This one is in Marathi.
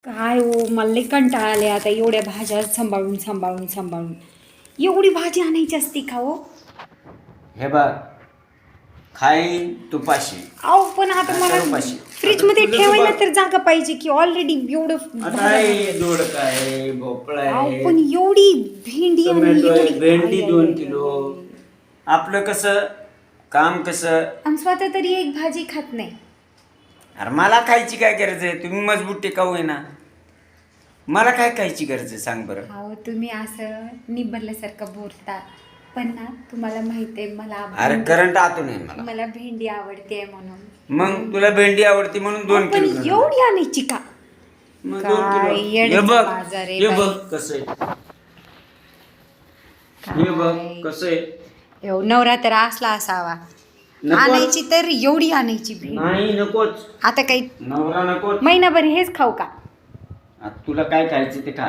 काय हो, मला लई कंटाळा आले आता एवढ्या भाज्या सांभाळून एवढी भाजी आणायची असती का हो? हे बघ, खाईन तुपाशी. अहो पण आता काय मला करू पाशी? फ्रीज आता मध्ये तुझं ठेवायला बघ. तर जागा पाहिजे की ऑलरेडी एवढं आता आहे दोडक आहे, भोपळा अहो आहे, पण एवढी भेंडी आणि टोमॅटो आहे, एवढी भेंडी आई, 2 आई, किलो. आई. आपलं कसं काम कसं. आणि स्वतः तरी एक भाजी खात नाही. अरे मला खायची काय गरज आहे? तुम्ही मजबूत टेकाऊ आहे ना, मला काय खायची गरज आहे सांग बरं. अहो तुम्ही असं निबरल्यासारखं बोलता पण ना तुम्हाला माहिती आहे अरे करंट आतून आहे मला. मला भेंडी आवडते म्हणून. मग तुला भेंडी आवडती म्हणून 2 पण किलो घेऊन आलो. एवढी आणायची का? मग काय 2 किलो. हे येड्याचा बघ, बाजार आहे हे बाई. बघ कसं आहे, हे बघ कसं आहे. नवरात्र असला असावा. नको. आणायची तर एवढी आणायची भेंडी. नाही नकोच, आता काही नवरा नकोच. महिनाभर हेच खाऊ का? आता तुला काय खायचं ते खा.